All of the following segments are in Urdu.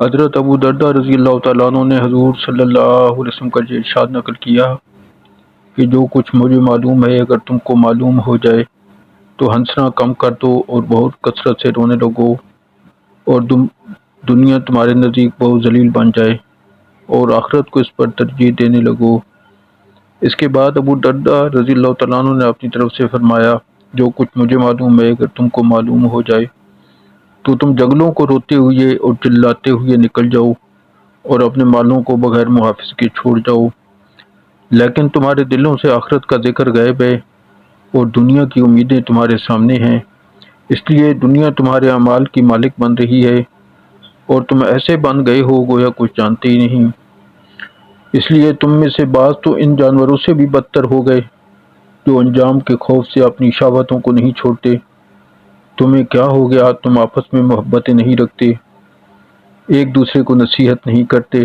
حضرت ابو دردہ رضی اللہ تعالیٰ عنہ نے حضور صلی اللہ علیہ وسلم کا یہ ارشاد نقل کیا کہ جو کچھ مجھے معلوم ہے اگر تم کو معلوم ہو جائے تو ہنسنا کم کر دو اور بہت کثرت سے رونے لگو، اور دنیا تمہارے نزدیک بہت ذلیل بن جائے اور آخرت کو اس پر ترجیح دینے لگو۔ اس کے بعد ابو دردہ رضی اللہ تعالیٰ عنہ نے اپنی طرف سے فرمایا، جو کچھ مجھے معلوم ہے اگر تم کو معلوم ہو جائے تو تم جنگلوں کو روتے ہوئے اور چلاتے ہوئے نکل جاؤ اور اپنے مالوں کو بغیر محافظ کے چھوڑ جاؤ، لیکن تمہارے دلوں سے آخرت کا ذکر غائب ہے اور دنیا کی امیدیں تمہارے سامنے ہیں، اس لیے دنیا تمہارے اعمال کی مالک بن رہی ہے اور تم ایسے بن گئے ہو گویا کچھ جانتے ہی نہیں۔ اس لیے تم میں سے بعض تو ان جانوروں سے بھی بدتر ہو گئے جو انجام کے خوف سے اپنی شہوتوں کو نہیں چھوڑتے۔ تمہیں کیا ہو گیا؟ تم آپس میں محبتیں نہیں رکھتے، ایک دوسرے کو نصیحت نہیں کرتے،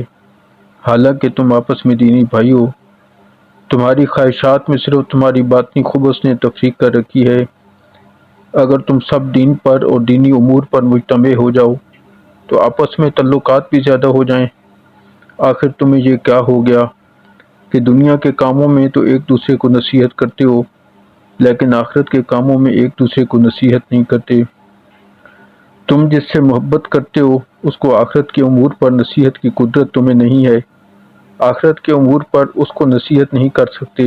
حالانکہ تم آپس میں دینی بھائی ہو۔ تمہاری خواہشات میں صرف تمہاری باطنی خبث نے تفریق کر رکھی ہے۔ اگر تم سب دین پر اور دینی امور پر مجتمع ہو جاؤ تو آپس میں تعلقات بھی زیادہ ہو جائیں۔ آخر تمہیں یہ کیا ہو گیا کہ دنیا کے کاموں میں تو ایک دوسرے کو نصیحت کرتے ہو لیکن آخرت کے کاموں میں ایک دوسرے کو نصیحت نہیں کرتے۔ تم جس سے محبت کرتے ہو اس کو آخرت کے امور پر نصیحت کی قدرت تمہیں نہیں ہے، آخرت کے امور پر اس کو نصیحت نہیں کر سکتے۔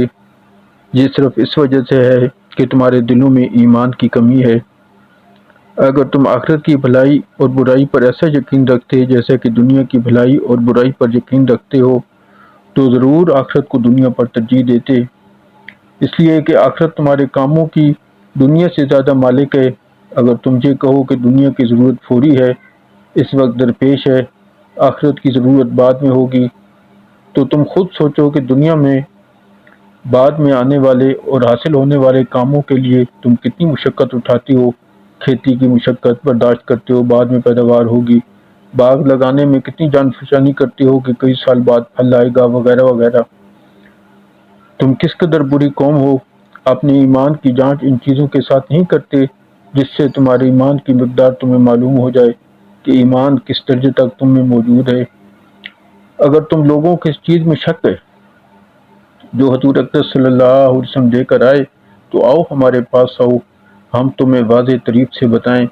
یہ صرف اس وجہ سے ہے کہ تمہارے دلوں میں ایمان کی کمی ہے۔ اگر تم آخرت کی بھلائی اور برائی پر ایسا یقین رکھتے جیسا کہ دنیا کی بھلائی اور برائی پر یقین رکھتے ہو تو ضرور آخرت کو دنیا پر ترجیح دیتے، اس لیے کہ آخرت تمہارے کاموں کی دنیا سے زیادہ مالک ہے۔ اگر تم یہ کہو کہ دنیا کی ضرورت فوری ہے، اس وقت درپیش ہے، آخرت کی ضرورت بعد میں ہوگی، تو تم خود سوچو کہ دنیا میں بعد میں آنے والے اور حاصل ہونے والے کاموں کے لیے تم کتنی مشقت اٹھاتی ہو، کھیتی کی مشقت برداشت کرتے ہو، بعد میں پیداوار ہوگی، باغ لگانے میں کتنی جان فشانی کرتے ہو کہ کئی سال بعد پھل آئے گا وغیرہ وغیرہ۔ تم کس قدر بری قوم ہو، اپنے ایمان کی جانچ ان چیزوں کے ساتھ نہیں کرتے جس سے تمہارے ایمان کی مقدار تمہیں معلوم ہو جائے کہ ایمان کس درجے تک تم میں موجود ہے۔ اگر تم لوگوں کو اس چیز میں شک ہے جو حضور اکرم صلی اللہ علیہ وسلم دے کر آئے تو آؤ ہمارے پاس آؤ، ہم تمہیں واضح طریق سے بتائیں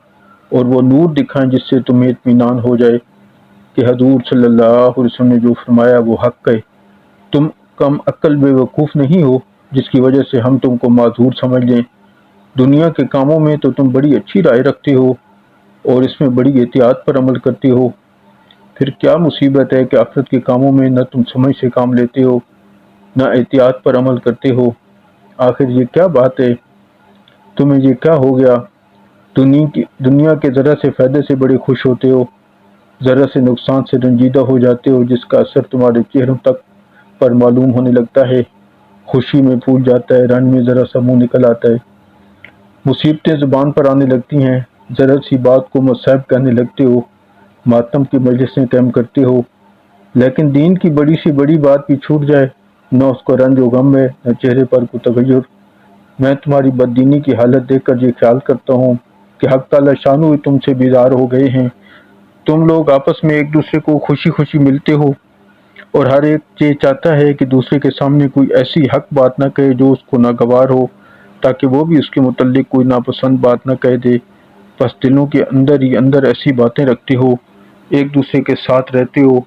اور وہ نور دکھائیں جس سے تمہیں اطمینان ہو جائے کہ حضور صلی اللہ علیہ وسلم نے جو فرمایا وہ حق ہے۔ تم کم عقل بے وقوف نہیں ہو جس کی وجہ سے ہم تم کو معذور سمجھ لیں۔ دنیا کے کاموں میں تو تم بڑی اچھی رائے رکھتے ہو اور اس میں بڑی احتیاط پر عمل کرتے ہو، پھر کیا مصیبت ہے کہ آخرت کے کاموں میں نہ تم سمجھ سے کام لیتے ہو نہ احتیاط پر عمل کرتے ہو؟ آخر یہ کیا بات ہے؟ تمہیں یہ کیا ہو گیا؟ دنیا کے ذرا سے فائدے سے بڑے خوش ہوتے ہو، ذرا سے نقصان سے رنجیدہ ہو جاتے ہو جس کا اثر تمہارے چہروں تک پر معلوم ہونے لگتا ہے، خوشی میں پھول جاتا ہے، رن میں ذرا سا منہ نکل آتا ہے، مصیبتیں زبان پر آنے لگتی ہیں، ذرا سی بات کو مصائب کہنے لگتے ہو، ماتم کی مجلسیں قائم کرتے ہو، لیکن دین کی بڑی سی بڑی بات بھی چھوٹ جائے، نہ اس کو رنج و غم ہے نہ چہرے پر کوئی تغیر۔ میں تمہاری بددینی کی حالت دیکھ کر یہ خیال کرتا ہوں کہ حق تعالی شانہ تم سے بیزار ہو گئے ہیں۔ تم لوگ آپس میں ایک دوسرے کو خوشی خوشی ملتے ہو اور ہر ایک یہ چاہتا ہے کہ دوسرے کے سامنے کوئی ایسی حق بات نہ کہے جو اس کو ناگوار ہو تاکہ وہ بھی اس کے متعلق کوئی ناپسند بات نہ کہہ دے، بس دلوں کے اندر ہی اندر ایسی باتیں رکھتے ہو، ایک دوسرے کے ساتھ رہتے ہو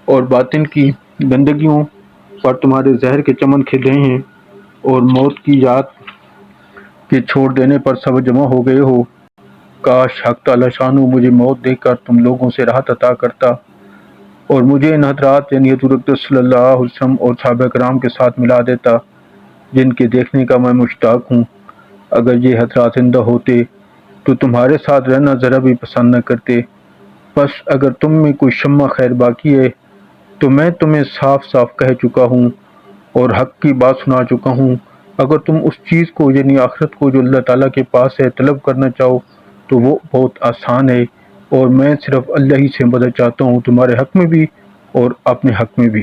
اور باطن کی گندگیوں پر تمہارے زہر کے چمن کھل رہے ہیں اور موت کی یاد کے چھوڑ دینے پر سب جمع ہو گئے ہو۔ کاش حق تعالی شانہ مجھے موت دے کر تم لوگوں سے راحت عطا کرتا اور مجھے ان حضرات یعنی حضور اکرم صلی اللہ علیہ وسلم اور صحابہ کرام کے ساتھ ملا دیتا جن کے دیکھنے کا میں مشتاق ہوں۔ اگر یہ حضرات زندہ ہوتے تو تمہارے ساتھ رہنا ذرا بھی پسند نہ کرتے، بس اگر تم میں کوئی شمع خیر باقی ہے تو میں تمہیں صاف صاف کہہ چکا ہوں اور حق کی بات سنا چکا ہوں۔ اگر تم اس چیز کو یعنی آخرت کو جو اللہ تعالیٰ کے پاس ہے طلب کرنا چاہو تو وہ بہت آسان ہے، اور میں صرف اللہ ہی سے مدد چاہتا ہوں، تمہارے حق میں بھی اور اپنے حق میں بھی۔